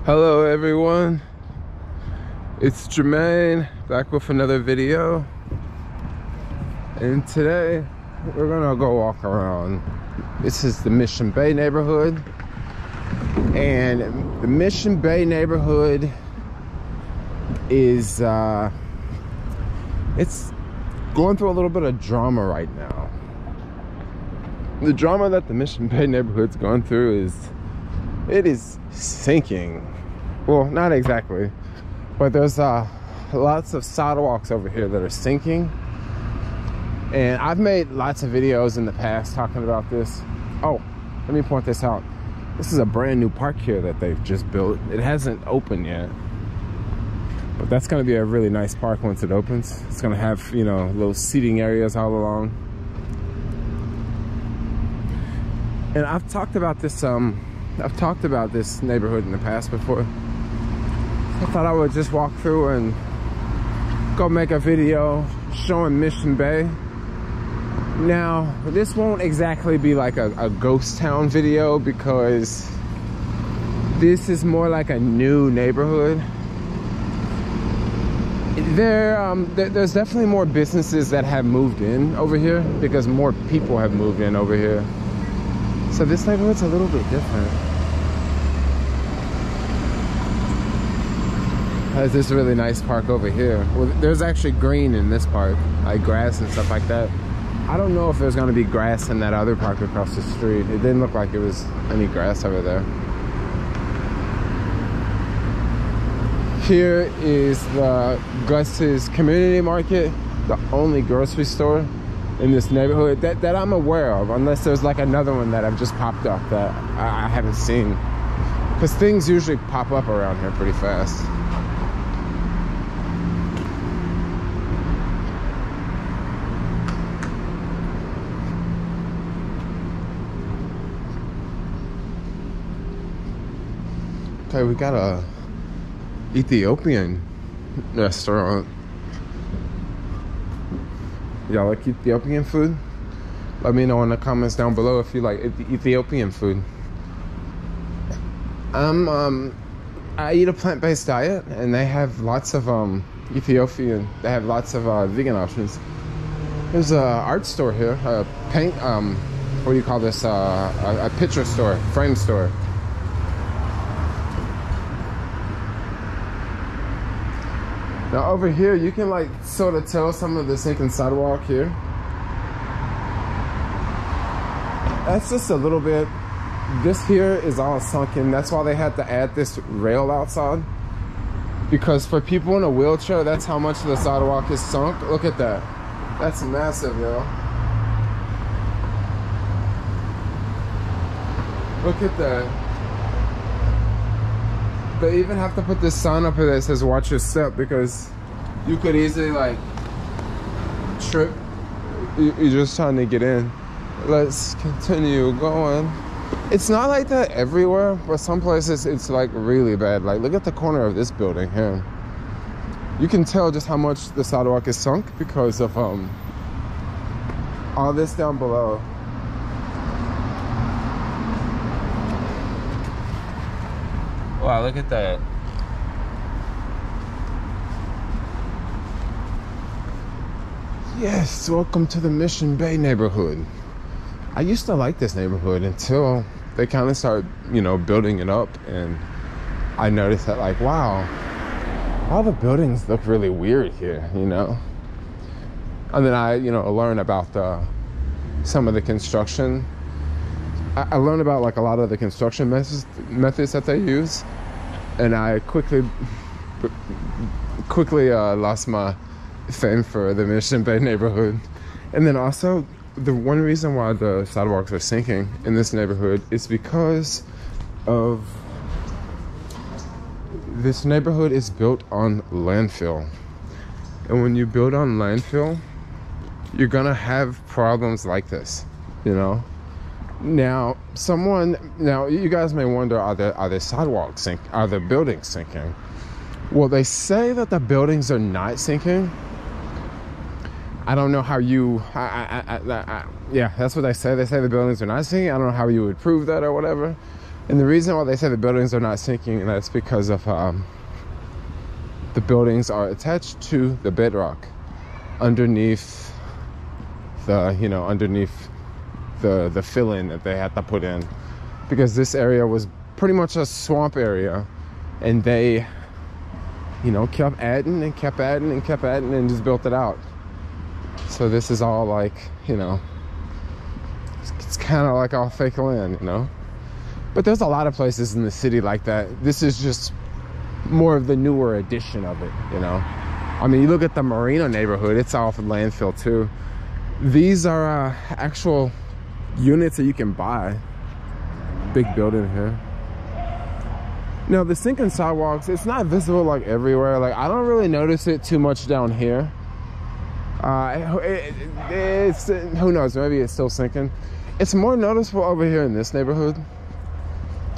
Hello everyone, it's Jermaine back with another video, and today we're gonna go walk around. This is the Mission Bay neighborhood, and the Mission Bay neighborhood is it's going through a little bit of drama right now. The drama that the Mission Bay neighborhood's going through is sinking. Well, not exactly, but there's lots of sidewalks over here that are sinking, and I've made lots of videos in the past talking about this. Oh, let me point this out. This is a brand new park here that they've just built. It hasn't opened yet, but that's going to be a really nice park once it opens. It's going to have, you know, little seating areas all along. And I've talked about this neighborhood in the past before. I thought I would just walk through and go make a video showing Mission Bay. Now, this won't exactly be like a ghost town video, because this is more like a new neighborhood. There's definitely more businesses that have moved in over here, because more people have moved in over here. So this neighborhood's a little bit different. There's this really nice park over here. Well, there's actually green in this park, like grass and stuff like that. I don't know if there's gonna be grass in that other park across the street. It didn't look like it was any grass over there. Here is the Gus's Community Market, the only grocery store in this neighborhood that I'm aware of, unless there's like another one that have just popped up that I haven't seen, because things usually pop up around here pretty fast. Okay, we got a Ethiopian restaurant. Y'all like Ethiopian food? Let me know in the comments down below if you like Ethiopian food. I eat a plant-based diet, and they have lots of they have lots of vegan options. There's a art store here, a paint, what do you call this? A picture store, frame store. Now over here, you can like sort of tell some of the sinking sidewalk here. That's just a little bit. This here is all sunken. That's why they had to add this rail outside, because for people in a wheelchair, that's how much of the sidewalk is sunk. Look at that. That's massive, yo. Look at that. They even have to put this sign up here that says watch your step, because you could easily like trip. You're just trying to get in. Let's continue going. It's not like that everywhere, but some places it's like really bad. Like look at the corner of this building here. You can tell just how much the sidewalk is sunk because of all this down below. Wow, look at that. Yes, welcome to the Mission Bay neighborhood. I used to like this neighborhood until they kind of started, you know, building it up, and I noticed that, like, wow, all the buildings look really weird here, you know? And then I, you know, learned about some of the construction. I learned about like a lot of the construction methods that they use, and I quickly lost my fame for the Mission Bay neighborhood. And then also, the one reason why the sidewalks are sinking in this neighborhood is because of this neighborhood is built on landfill, and when you build on landfill, you're gonna have problems like this, you know? Now, you guys may wonder, are the sidewalks sinking? Are the buildings sinking? Well, they say that the buildings are not sinking. I don't know how you, yeah, that's what they say. They say the buildings are not sinking. I don't know how you would prove that or whatever. And the reason why they say the buildings are not sinking, that's because of the buildings are attached to the bedrock underneath the, you know, underneath the fill-in that they had to put in, because this area was pretty much a swamp area, and they, you know, kept adding and kept adding and kept adding and just built it out. So this is all like, you know, it's kind of like all fake land, you know. But there's a lot of places in the city like that. This is just more of the newer edition of it, you know. I mean, you look at the Marina neighborhood, it's off of landfill too. These are actual units that you can buy. Big building here. Now the sinking sidewalks, it's not visible like everywhere. Like, I don't really notice it too much down here. It's, who knows, maybe it's still sinking. It's more noticeable over here in this neighborhood.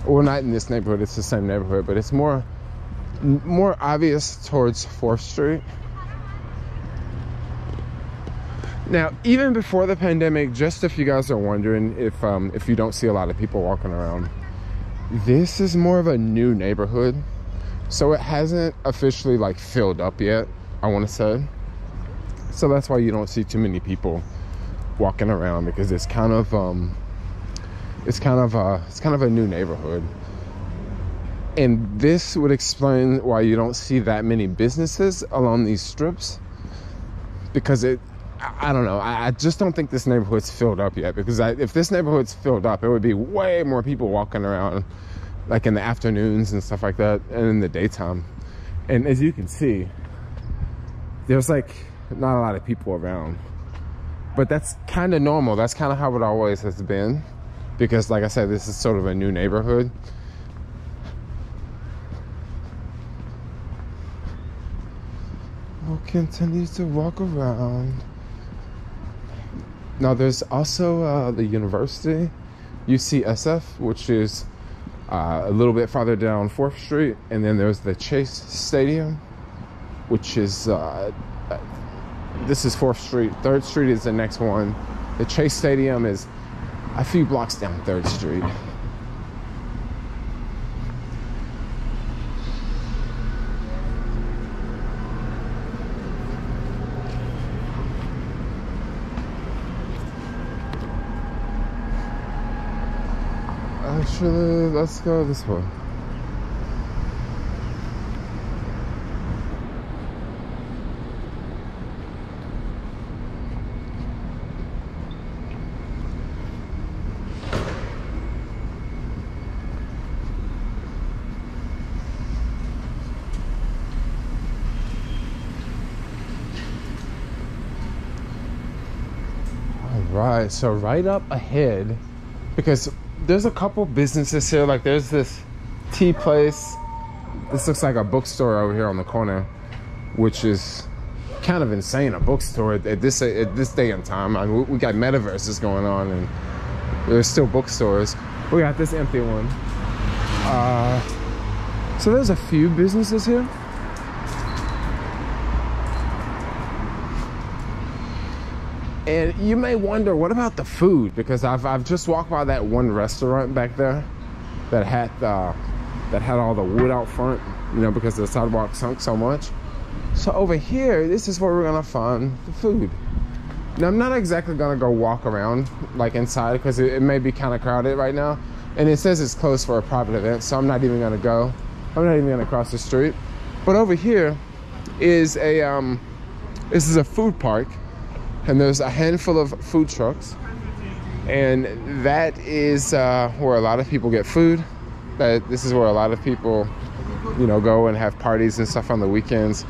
Well, not in this neighborhood, it's the same neighborhood, but it's more obvious towards 4th Street. Now, even before the pandemic, just if you guys are wondering if you don't see a lot of people walking around, this is more of a new neighborhood. So it hasn't officially like filled up yet, I want to say. So that's why you don't see too many people walking around, because it's kind of a new neighborhood. And this would explain why you don't see that many businesses along these strips, because I don't know, I just don't think this neighborhood's filled up yet, because if this neighborhood's filled up, it would be way more people walking around, like in the afternoons and stuff like that, and in the daytime. And as you can see, there's like not a lot of people around, but that's kind of normal. That's kind of how it always has been, because like I said, this is sort of a new neighborhood. We'll continue to walk around. Now there's also the university, Ucsf, which is a little bit farther down 4th Street. And then there's the Chase Stadium, which is, this is 4th Street. 3rd Street is the next one. The Chase Stadium is a few blocks down 3rd Street. Actually, let's go this way. All right, so right up ahead, because there's a couple businesses here. Like there's this tea place. This looks like a bookstore over here on the corner, which is kind of insane. A bookstore at this day and time. I mean, we got metaverses going on, and there's still bookstores. We got this empty one. So there's a few businesses here. And you may wonder, what about the food? Because I've just walked by that one restaurant back there that had all the wood out front, you know, because the sidewalk sunk so much. So over here, this is where we're gonna find the food. Now I'm not exactly gonna go walk around like inside, because it may be kind of crowded right now, and it says it's closed for a private event, so I'm not even gonna go. I'm not even gonna cross the street. But over here is this is a food park. And there's a handful of food trucks, and that is where a lot of people get food. This is where a lot of people, you know, go and have parties and stuff on the weekends.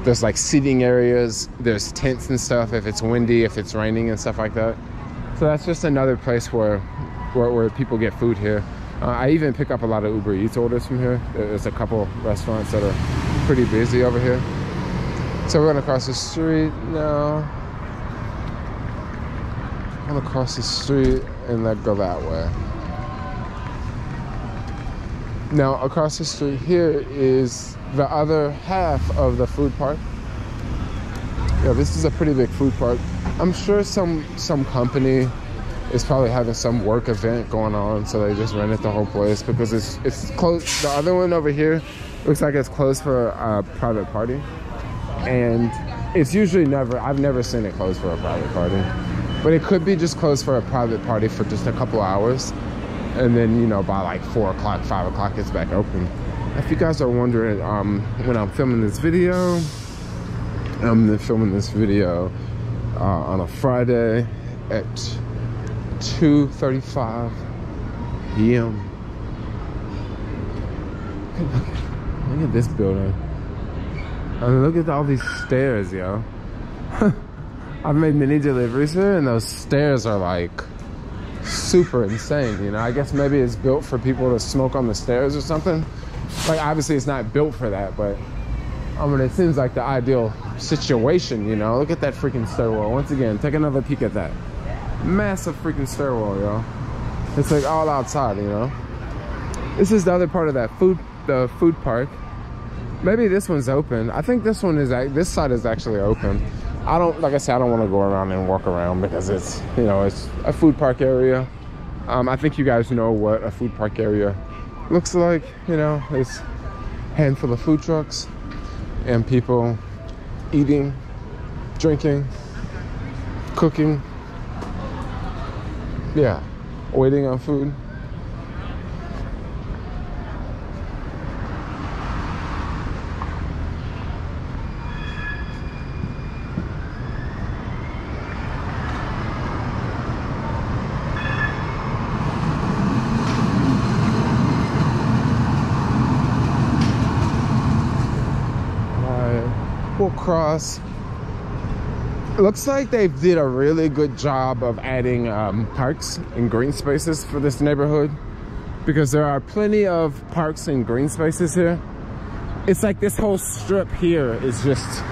There's like seating areas, there's tents and stuff if it's windy, if it's raining and stuff like that. So that's just another place where people get food here. I even pick up a lot of Uber Eats orders from here. There's a couple restaurants that are pretty busy over here. So we're gonna cross the street now. I'm gonna cross the street and then go that way. Now across the street here is the other half of the food park. Yeah, this is a pretty big food park. I'm sure some company is probably having some work event going on, so they just rented the whole place because it's closed. The other one over here looks like it's closed for a private party, and it's usually never, I've never seen it closed for a private party, but it could be just closed for a private party for just a couple hours, and then, you know, by like 4 o'clock, 5 o'clock, it's back open. If you guys are wondering, when I'm filming this video, I'm filming this video on a Friday at 2:35 p.m. Look at this building. I mean, look at all these stairs, yo. I've made many deliveries here, and those stairs are like super insane, you know? I guess maybe it's built for people to smoke on the stairs or something. Like, obviously it's not built for that, but I mean, it seems like the ideal situation, you know? Look at that freaking stairwell. Once again, take another peek at that. Massive freaking stairwell, yo. It's like all outside, you know? This is the other part of that the food park. Maybe this one's open. I think this one is, this side is actually open. I don't, like I said, I don't want to go around and walk around because it's, you know, it's a food park area. I think you guys know what a food park area looks like, you know. There's a handful of food trucks and people eating, drinking, cooking. Yeah, waiting on food. We'll cross. It looks like they did a really good job of adding parks and green spaces for this neighborhood, because there are plenty of parks and green spaces here. It's like this whole strip here is just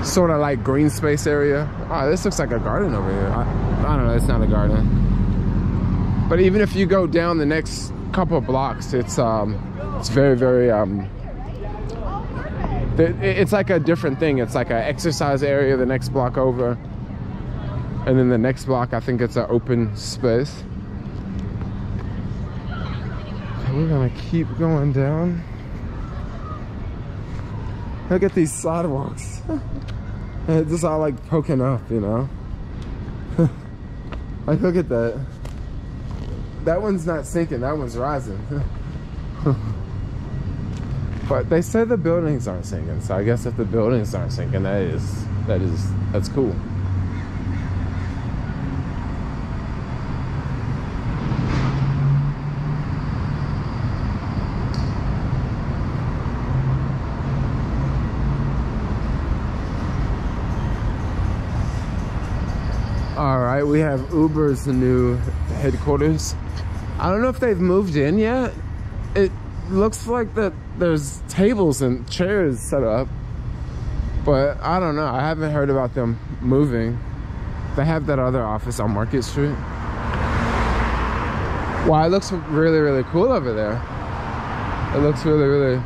sort of like green space area. Oh, this looks like a garden over here. I don't know, it's not a garden. But even if you go down the next couple of blocks, it's very, very it's like a different thing. It's like an exercise area the next block over, and then the next block I think it's an open space. We're gonna keep going down. Look at these sidewalks. It's just all like poking up, you know. Like, look at that. That one's not sinking, that one's rising. But they say the buildings aren't sinking, so I guess if the buildings aren't sinking, that's cool. All right, we have Uber's new headquarters. I don't know if they've moved in yet. It looks like that there's tables and chairs set up, but I don't know. I haven't heard about them moving. They have that other office on Market Street. Wow, it looks really, really cool over there. It looks really, really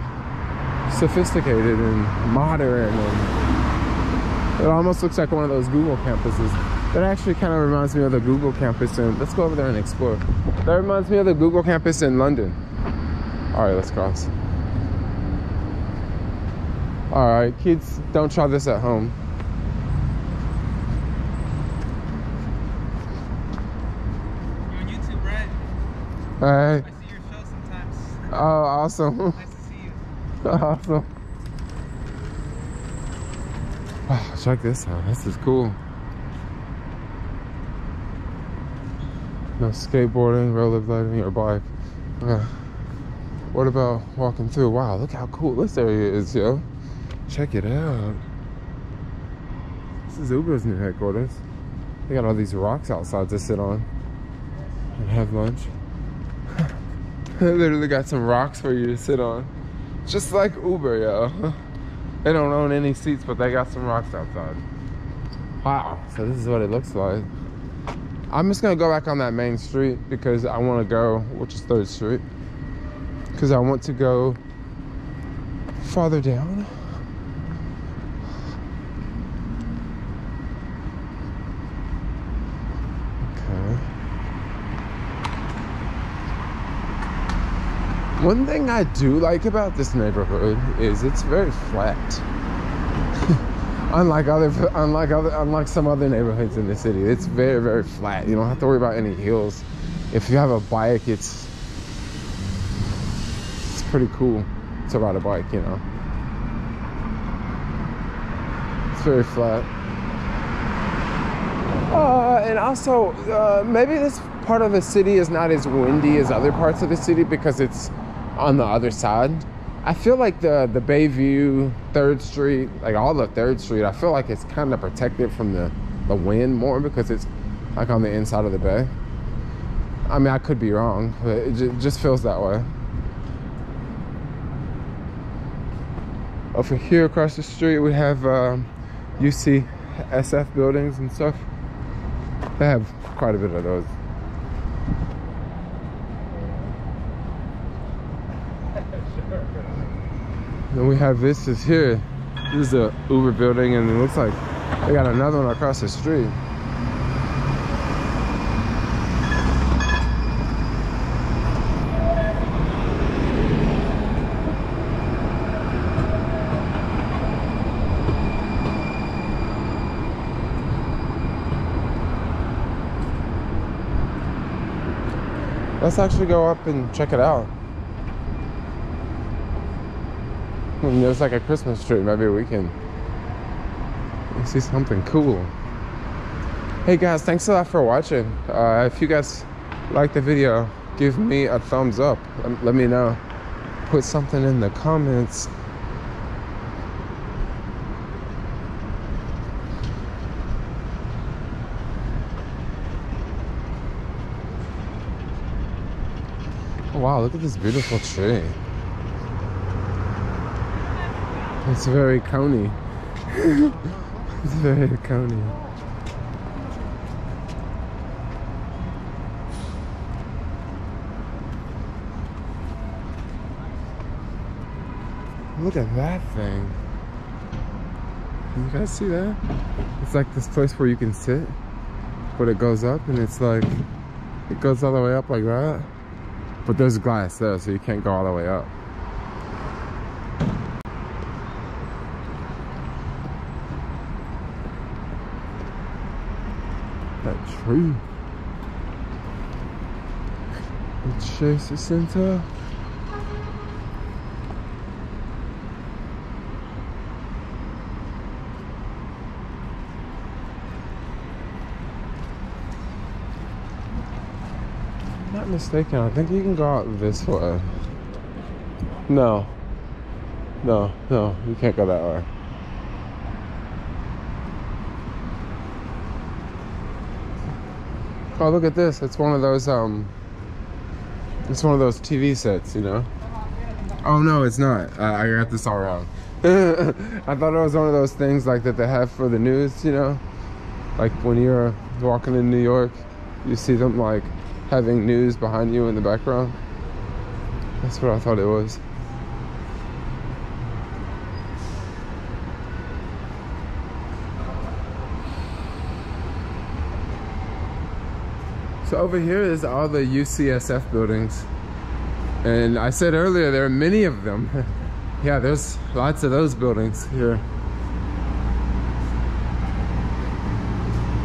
sophisticated and modern, and it almost looks like one of those Google campuses. That actually kind of reminds me of the Google campus in, let's go over there and explore. That reminds me of the Google campus in London. All right, let's cross. All right, kids, don't try this at home. You're on YouTube, right? Hey. I see your show sometimes. Oh, awesome. Nice to see you. Awesome. Wow, check this out. This is cool. No skateboarding, rollerblading, or bike. What about walking through? Wow, look how cool this area is, yo. Check it out. This is Uber's new headquarters. They got all these rocks outside to sit on and have lunch. They literally got some rocks for you to sit on. Just like Uber, yo. They don't own any seats, but they got some rocks outside. Wow, so this is what it looks like. I'm just gonna go back on that main street because I wanna go, which is 3rd Street, because I want to go farther down. Okay. One thing I do like about this neighborhood is it's very flat. unlike some other neighborhoods in the city, it's very, very flat. You don't have to worry about any hills. If you have a bike, it's pretty cool to ride a bike, you know. It's very flat. And also, maybe this part of the city is not as windy as other parts of the city because it's on the other side. I feel like the Bayview, 3rd Street, like all of 3rd Street, I feel like it's kind of protected from the wind more because it's like on the inside of the bay. I mean, I could be wrong, but it just feels that way. Over here across the street, we have Ucsf Buildings and stuff. They have quite a bit of those. Then we have this is here. This is the Uber building, and it looks like they got another one across the street. Let's actually go up and check it out. There's like a Christmas tree. Maybe we can see something cool. Hey guys, thanks a lot for watching. If you guys like the video, give me a thumbs up. Let me know. Put something in the comments. Wow, look at this beautiful tree. It's very coney. It's very coney. Look at that thing. Can you guys see that? It's like this place where you can sit, but it goes up and it's like, it goes all the way up like that. But there's glass there, so you can't go all the way up. That tree. The Chase Center. Not mistaken, I think you can go out this way. No, you can't go that way. Oh, look at this. It's one of those TV sets, you know. Oh no, it's not. I got this all wrong. I thought it was one of those things like that they have for the news, you know, like when you're walking in New York, you see them like having news behind you in the background. That's what I thought it was. So over here is all the UCSF buildings. And I said earlier, there are many of them. Yeah, there's lots of those buildings here.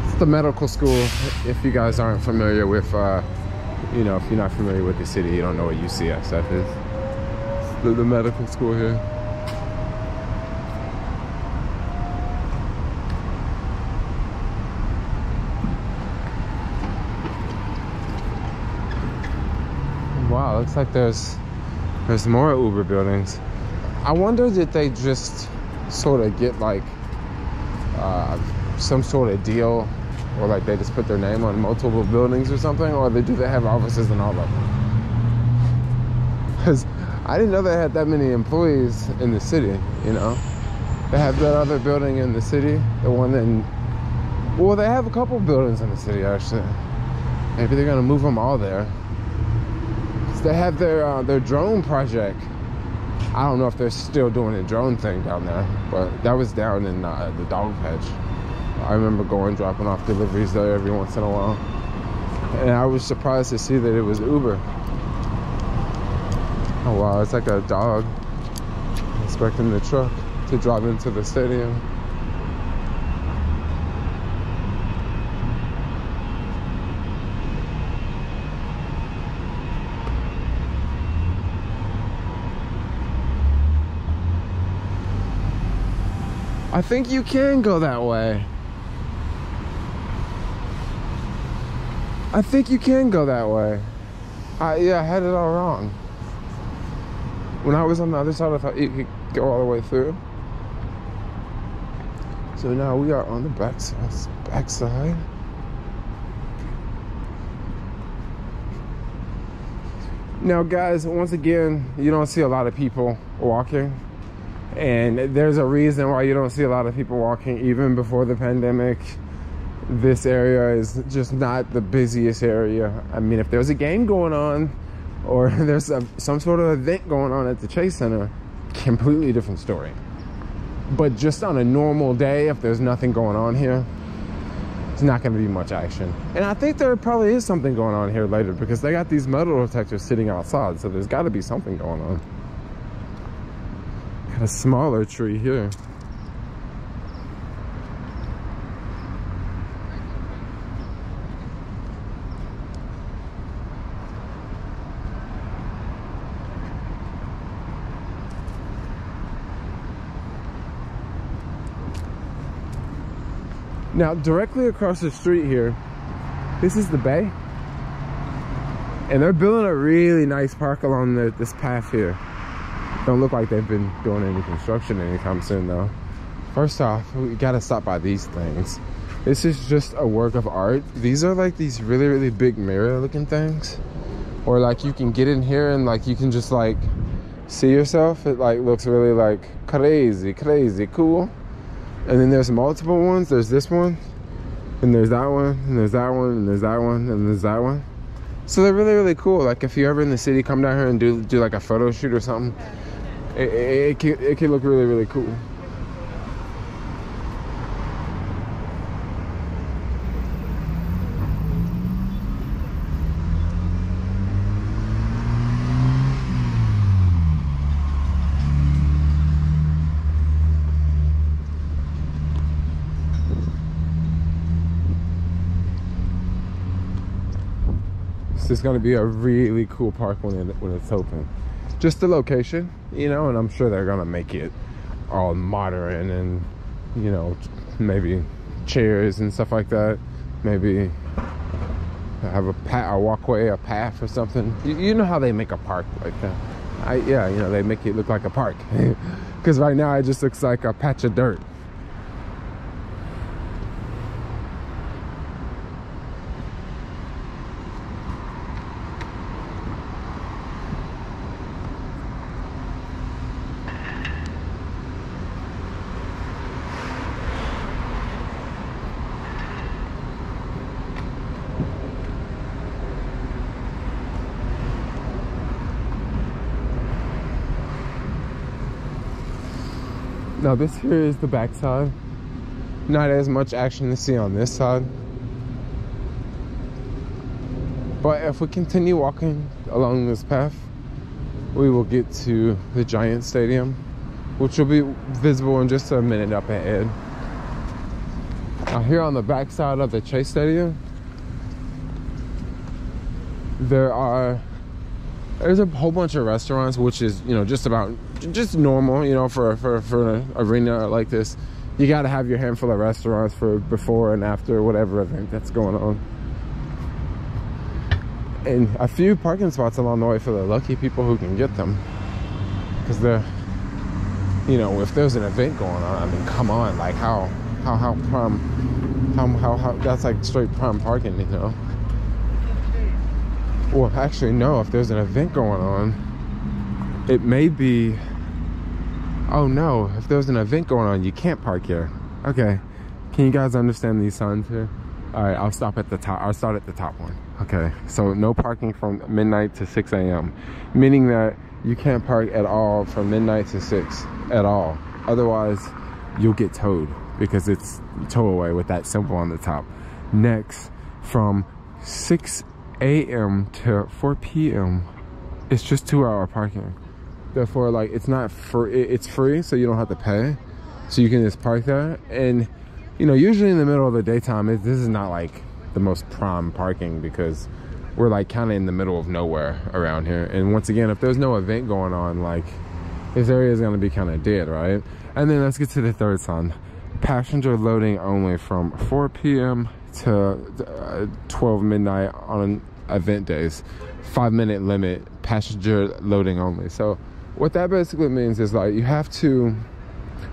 It's the medical school. If you guys aren't familiar with, you know, if you're not familiar with the city, you don't know what UCSF is. It's the medical school here. Wow, looks like there's more Uber buildings. I wonder did they just sort of get like some sort of deal, or like they just put their name on multiple buildings or something, or do they have offices in all of them? Because I didn't know they had that many employees in the city, you know. They have that other building in the city, the one in, well, they have a couple buildings in the city actually. Maybe they're gonna move them all there. They have their drone project. I don't know if they're still doing a drone thing down there, but that was down in the dog patch. I remember dropping off deliveries there every once in a while, and I was surprised to see that it was Uber. Oh wow, it's like a dog expecting the truck to drive into the stadium. I think you can go that way. I think you can go that way. Yeah, I had it all wrong. When I was on the other side, I thought you could go all the way through. So now we are on the back side. Now guys, once again, you don't see a lot of people walking. And there's a reason why you don't see a lot of people walking even before the pandemic. This area is just not the busiest area. I mean, if there's a game going on or there's some sort of event going on at the Chase Center, completely different story. But just on a normal day, if there's nothing going on here, it's not going to be much action. And I think there probably is something going on here later because they got these metal detectors sitting outside, so there's got to be something going on. Got a smaller tree here. Now, directly across the street here, this is the bay. And they're building a really nice park along this path here. Don't look like they've been doing any construction anytime soon though. First off, we gotta stop by these things. This is just a work of art. These are like these really, really big mirror looking things. Or like you can get in here and like you can just like see yourself. It like looks really like crazy cool. And then there's multiple ones. There's this one, and there's that one, and there's that one, and there's that one, and there's that one. So they're really, really cool. Like if you're ever in the city, come down here and do like a photo shoot or something. It can look really, really cool. This is going to be a really cool park when it's open. Just the location, you know, and I'm sure they're going to make it all modern and, you know, maybe chairs and stuff like that. Maybe have a walkway, a path or something. You know how they make a park like that. Yeah, you know, they make it look like a park. Because right now it just looks like a patch of dirt. Now this here is the back side. Not as much action to see on this side. But if we continue walking along this path, we will get to the Giant Stadium, which will be visible in just a minute up ahead. Now here on the back side of the Chase Stadium, there's a whole bunch of restaurants, which is, you know, just normal, you know, for an arena like this. You got to have your handful of restaurants for before and after whatever event that's going on, and a few parking spots along the way for the lucky people who can get them, because they're, you know, if there's an event going on, I mean, come on, like how that's like straight prime parking, you know. Well, actually, no, if there's an event going on, it may be, oh no, if there's an event going on, you can't park here. Okay, can you guys understand these signs here? All right, I'll stop at the top. I'll start at the top one. Okay, so no parking from midnight to 6 a.m. Meaning that you can't park at all from midnight to 6 at all. Otherwise, you'll get towed because it's tow away with that symbol on the top. Next, from 6 a.m. to 4 p.m. it's just 2-hour parking. Therefore, like, it's not free. It's free, so you don't have to pay. So you can just park there. And, you know, usually in the middle of the daytime, this is not like the most prime parking because we're like kind of in the middle of nowhere around here. And once again, if there's no event going on, like, this area is going to be kind of dead, right? And then let's get to the third sign. Passenger loading only from 4 p.m. to 12 midnight on event days. 5-minute limit, passenger loading only. So what that basically means is, like, you have to,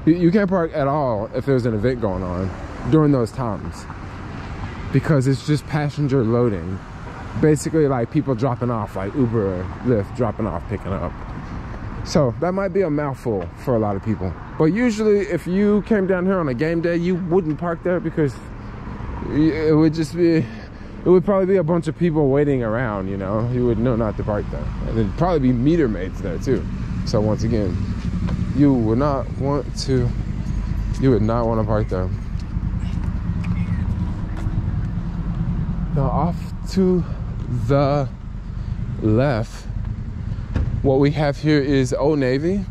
you can't park at all if there's an event going on during those times, because it's just passenger loading. Basically, like, people dropping off, like Uber or Lyft, dropping off, picking up. So that might be a mouthful for a lot of people. But usually if you came down here on a game day, you wouldn't park there because it would just be, it would probably be a bunch of people waiting around, you know. You would know not to park there. And there'd probably be meter maids there too. So once again, you would not want to park there. Now off to the left, what we have here is Old Navy.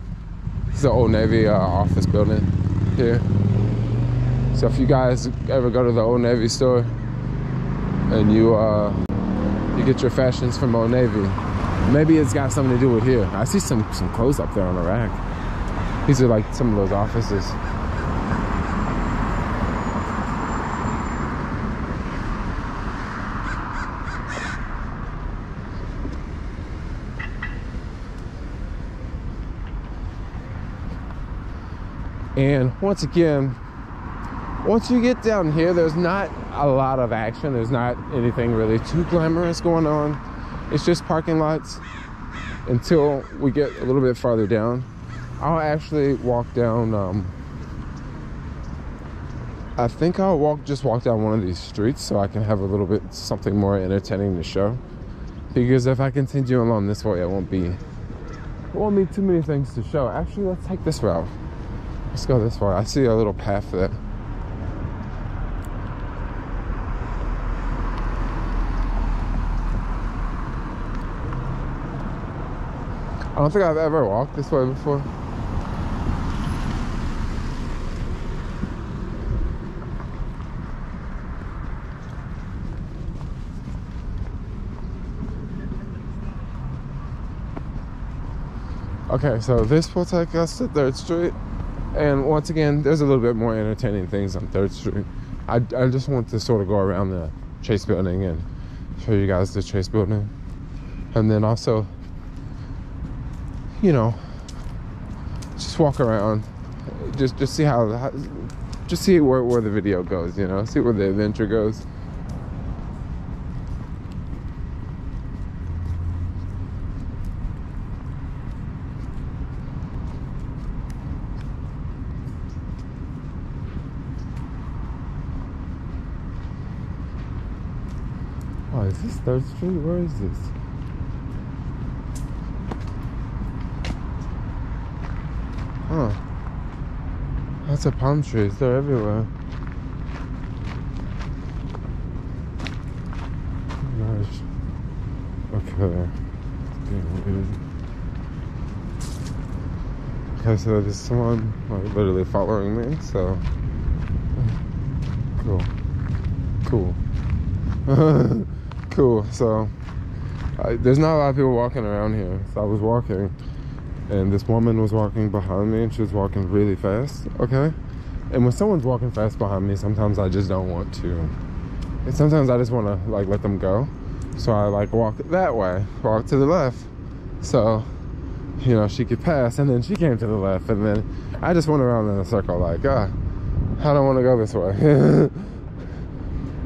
This is the Old Navy office building here. So if you guys ever go to the Old Navy store and you get your fashions from Old Navy, maybe it's got something to do with here. I see some clothes up there on the rack. These are like some of those offices. And once again, once you get down here, there's not a lot of action. There's not anything really too glamorous going on. It's just parking lots until we get a little bit farther down. I'll actually walk down, I think I'll just walk down one of these streets so I can have a little bit something more entertaining to show. Because if I continue along this way, it won't be too many things to show. Actually, let's take this route. Let's go this way. I see a little path there. I don't think I've ever walked this way before. Okay, so this will take us to 3rd Street. And once again, there's a little bit more entertaining things on 3rd Street. I just want to sort of go around the Chase Building and show you guys the Chase Building. And then also, you know, just walk around. Just see just see where the video goes, you know, see where the adventure goes. Oh, is this 3rd Street? Where is this? Huh. Lots of palm trees. They're everywhere. Oh gosh. Okay. Okay, so there's someone like literally following me, so cool. Cool. So there's not a lot of people walking around here. So I was walking and this woman was walking behind me and she was walking really fast. Okay, and when someone's walking fast behind me, sometimes I just don't want to, and sometimes I just want to like let them go. So I like walk that way, walk to the left, so you know she could pass, and then she came to the left, and then I just went around in a circle like I don't want to go this way.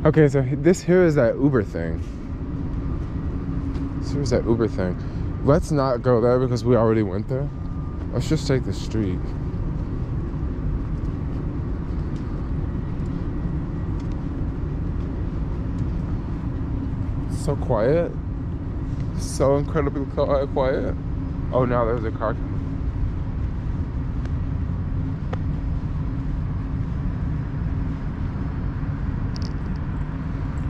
Okay, so this here is that Uber thing. Here's that Uber thing. Let's not go there because we already went there. Let's just take the street. So quiet. So incredibly quiet. Oh, now there's a car.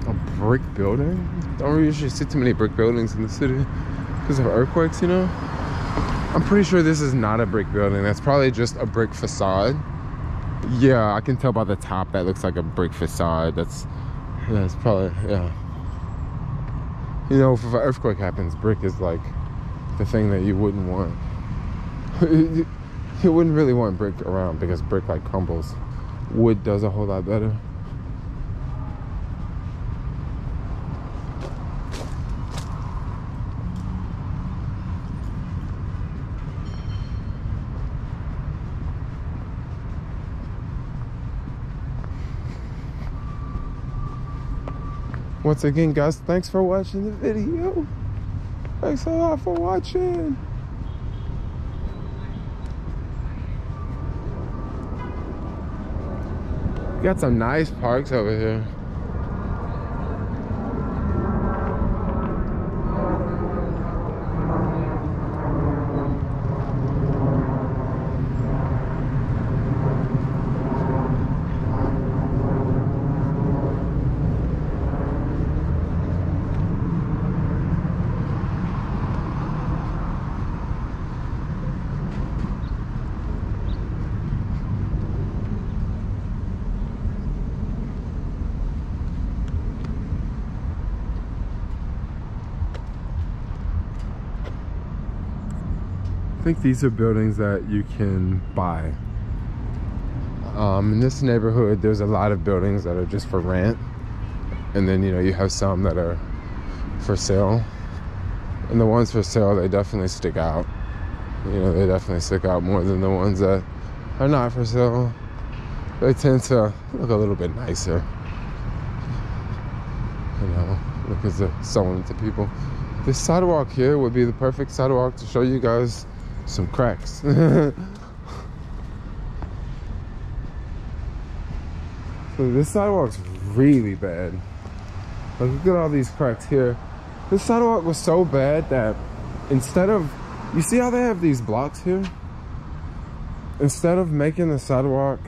A brick building? Don't usually see too many brick buildings in the city. because of earthquakes, you know. I'm pretty sure this is not a brick building. That's probably just a brick facade. Yeah, I can tell by the top that looks like a brick facade. That's probably, yeah. You know, if an earthquake happens, brick is like the thing that you wouldn't want. You wouldn't really want brick around because brick like crumbles. Wood does a whole lot better. Once again, guys, thanks for watching the video. Thanks a lot for watching. Got some nice parks over here. I think these are buildings that you can buy. In this neighborhood, there's a lot of buildings that are just for rent. And then, you know, you have some that are for sale. And the ones for sale, they definitely stick out. You know, they definitely stick out more than the ones that are not for sale. They tend to look a little bit nicer. You know, because they're selling it to people. This sidewalk here would be the perfect sidewalk to show you guys some cracks. So this sidewalk's really bad. Like, look at all these cracks here. This sidewalk was so bad that instead of, you see how they have these blocks here? Instead of making the sidewalk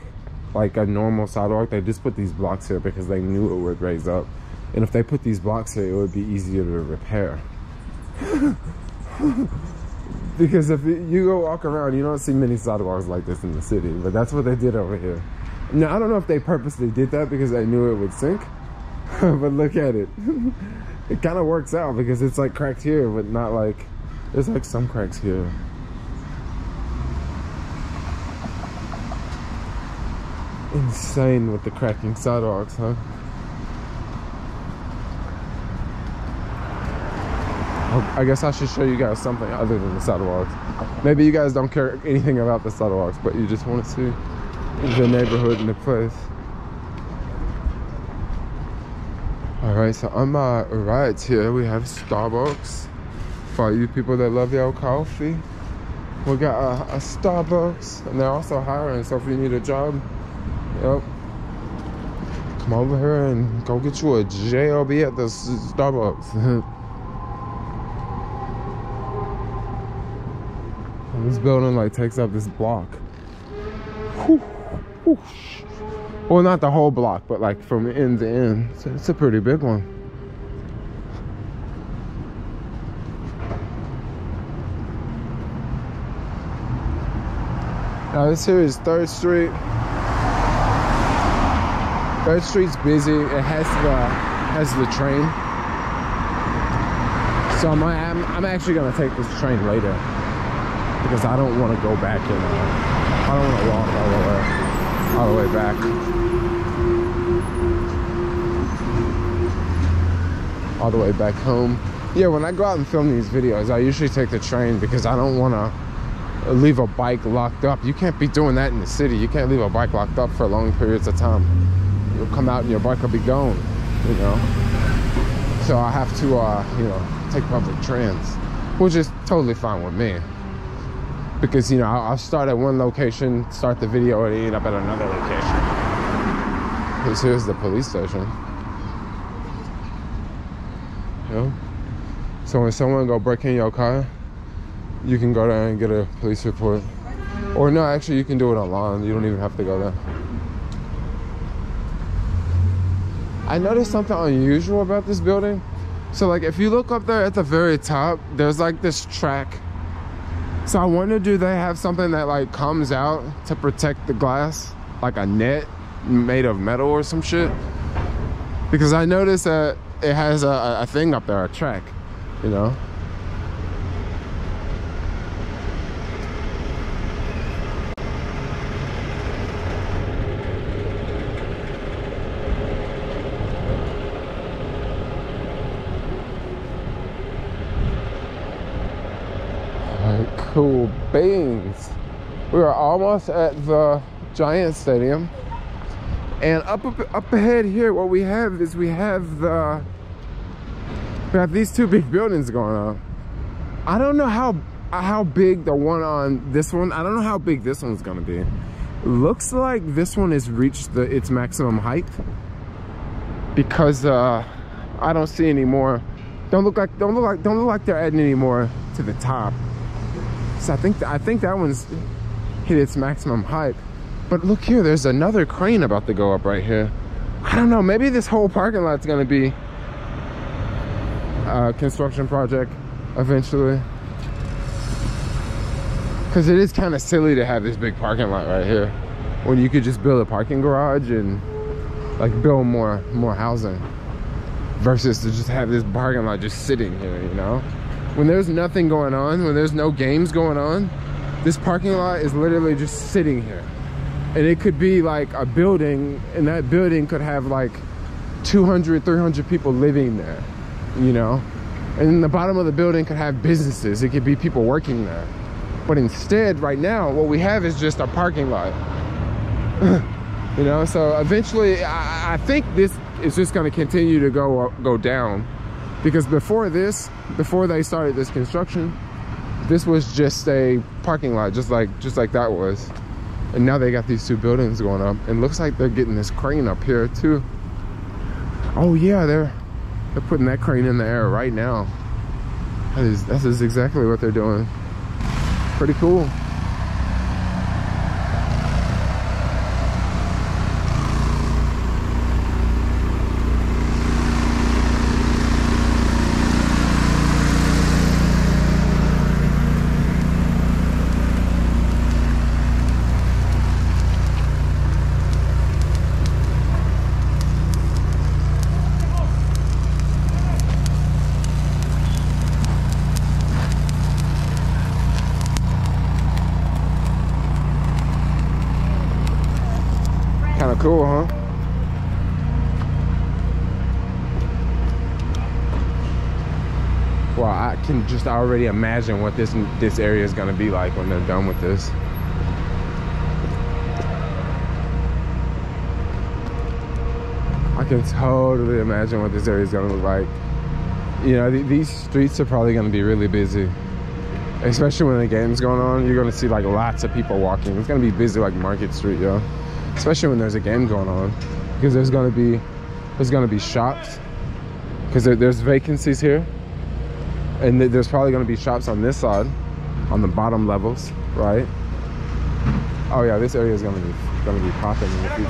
like a normal sidewalk, they just put these blocks here because they knew it would raise up. And if they put these blocks here, it would be easier to repair. Because if you go walk around, you don't see many sidewalks like this in the city. But that's what they did over here. Now, I don't know if they purposely did that because they knew it would sink. But look at it. It kind of works out because it's like cracked here, but not like, there's like some cracks here. Insane with the cracking sidewalks, huh? I guess I should show you guys something other than the sidewalks. Maybe you guys don't care anything about the sidewalks, but you just want to see the neighborhood and the place. Alright, so on my right here, we have Starbucks. For you people that love your coffee, we got a Starbucks, and they're also hiring, so if you need a job, yep, come over here and go get you a job at the Starbucks. This building like takes up this block. Whew, whew. Well, not the whole block, but like from end to end. So it's a pretty big one. Now this here is 3rd Street. 3rd Street's busy. It has the train. So I'm actually gonna take this train later because I don't want to go back and I don't want to walk all the way back. All the way back home. Yeah, when I go out and film these videos, I usually take the train because I don't want to leave a bike locked up. You can't be doing that in the city. You can't leave a bike locked up for long periods of time. You'll come out and your bike will be gone, you know. So I have to, you know, take public trans, which is totally fine with me. Because, you know, I'll start at one location, start the video, and end up at another location. Because here's the police station. You know? So when someone go break in your car, you can go there and get a police report. Or no, actually you can do it online. You don't even have to go there. I noticed something unusual about this building. So like if you look up there at the very top, there's like this track. So I wonder, do they have something that like comes out to protect the glass, like a net made of metal or some shit? Because I noticed that it has a thing up there, a track, you know. Cool beans. We are almost at the Giant Stadium, and up ahead here, what we have is we have these two big buildings going on. I don't know how big the one on this one. I don't know how big this one's gonna be. Looks like this one has reached its maximum height, because I don't see any more. Don't look like they're adding any more to the top. So I think that one's hit its maximum height. But look here, there's another crane about to go up right here. I don't know, maybe this whole parking lot's gonna be a construction project eventually. Because it is kind of silly to have this big parking lot right here when you could just build a parking garage and like build more housing, versus to just have this parking lot just sitting here, you know? When there's nothing going on, when there's no games going on, this parking lot is literally just sitting here. And it could be like a building, and that building could have like 200, 300 people living there, you know? And then the bottom of the building could have businesses. It could be people working there. But instead, right now, what we have is just a parking lot. You know, so eventually, I think this is just gonna continue to go down. Because before they started this construction, this was just a parking lot, just like that was. And now they got these two buildings going up. And looks like they're getting this crane up here too. Oh yeah, they're putting that crane in the air right now. That is exactly what they're doing. Pretty cool. Kind of cool, huh? Well, I can just already imagine what this area is going to be like when they're done with this. I can totally imagine what this area is going to look like. You know, these streets are probably going to be really busy, especially when the game's going on. You're going to see like lots of people walking. It's going to be busy like Market Street, yo. Especially when there's a game going on, because there's gonna be shops, because there's vacancies here, and there's probably gonna be shops on this side, on the bottom levels, right? Oh yeah, this area is gonna be popping in the future.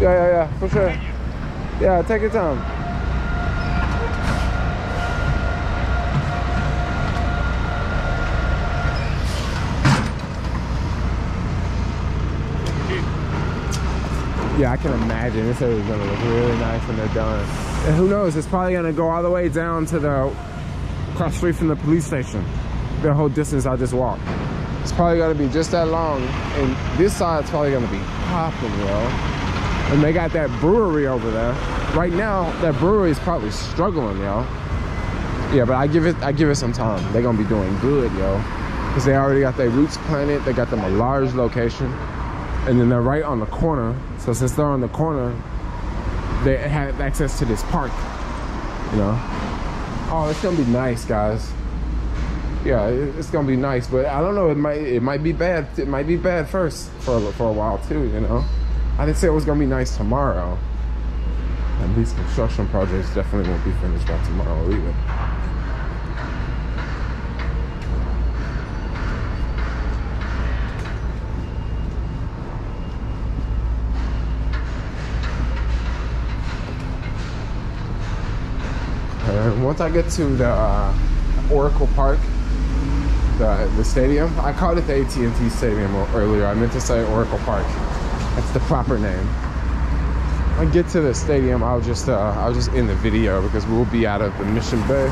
Yeah, for sure. Yeah, take your time. Yeah, I can imagine this area is gonna look really nice when they're done. And who knows, it's probably gonna go all the way down to the cross street from the police station. The whole distance I just walked. It's probably gonna be just that long. And this side's probably gonna be popping, yo. And they got that brewery over there. Right now, that brewery is probably struggling, yo. Yeah, but I give it some time. They're gonna be doing good, yo. Because they already got their roots planted. They got them a large location. And then they're right on the corner. So since they're on the corner, they have access to this park, you know? Oh, it's gonna be nice, guys. Yeah, it's gonna be nice, but I don't know, it might be bad. It might be bad first for a while too, you know? I didn't say it was gonna be nice tomorrow. And these construction projects definitely won't be finished by tomorrow either. once I get to the Oracle Park, the stadium, I called it the AT&T Stadium earlier. I meant to say Oracle Park. That's the proper name. When I get to the stadium, I'll just end the video because we'll be out of the Mission Bay.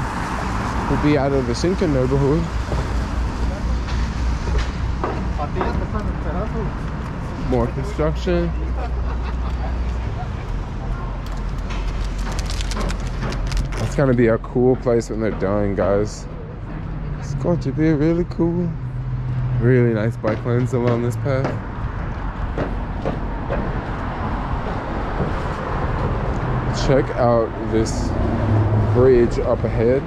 We'll be out of the sinking neighborhood. More construction. It's gonna be a cool place when they're done, guys. It's going to be really cool. Really nice bike lanes along this path. Check out this bridge up ahead.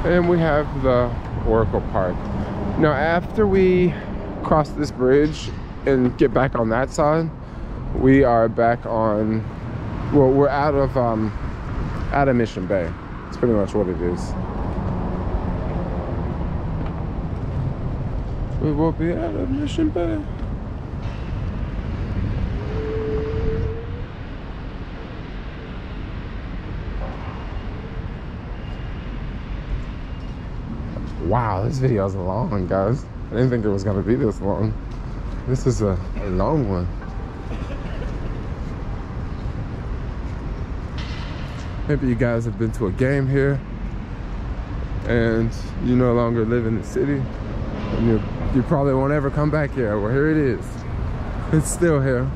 And we have the Oracle Park. Now after we cross this bridge and get back on that side, we are back on, well, we're out of Mission Bay. It's pretty much what it is. We will be out of Mission Bay. Wow, this video is long, guys. I didn't think it was gonna be this long. This is a long one. Maybe you guys have been to a game here and you no longer live in the city and you probably won't ever come back here. Well, here it is. It's still here.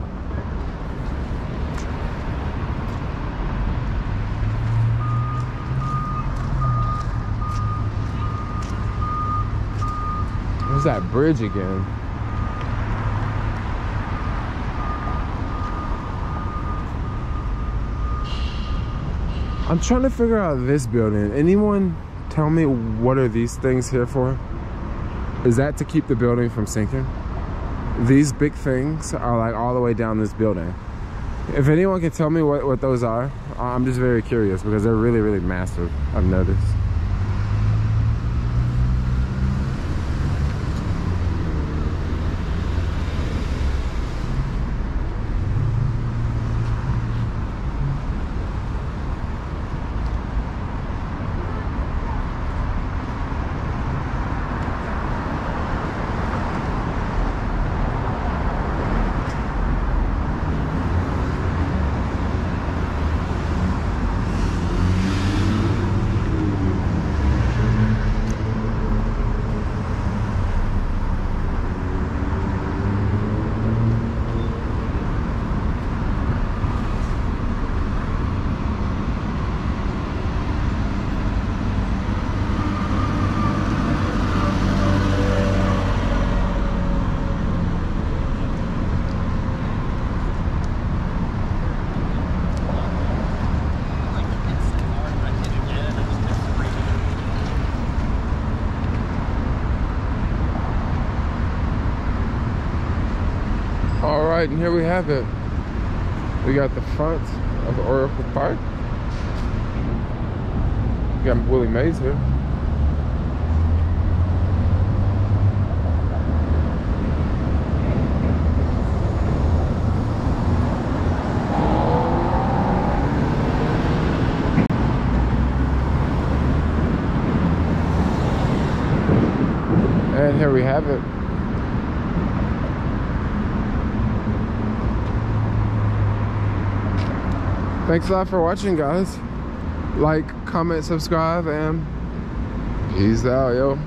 There's that bridge again. I'm trying to figure out this building. Anyone tell me what are these things here for? Is that to keep the building from sinking? These big things are like all the way down this building. If anyone can tell me what those are, I'm just very curious because they're really, really massive, I've noticed. Alright, and here we have it. We got the front of the Oracle Park. We got Willie Mays here. And here we have it. Thanks a lot for watching, guys. Like, comment, subscribe, and peace out, yo.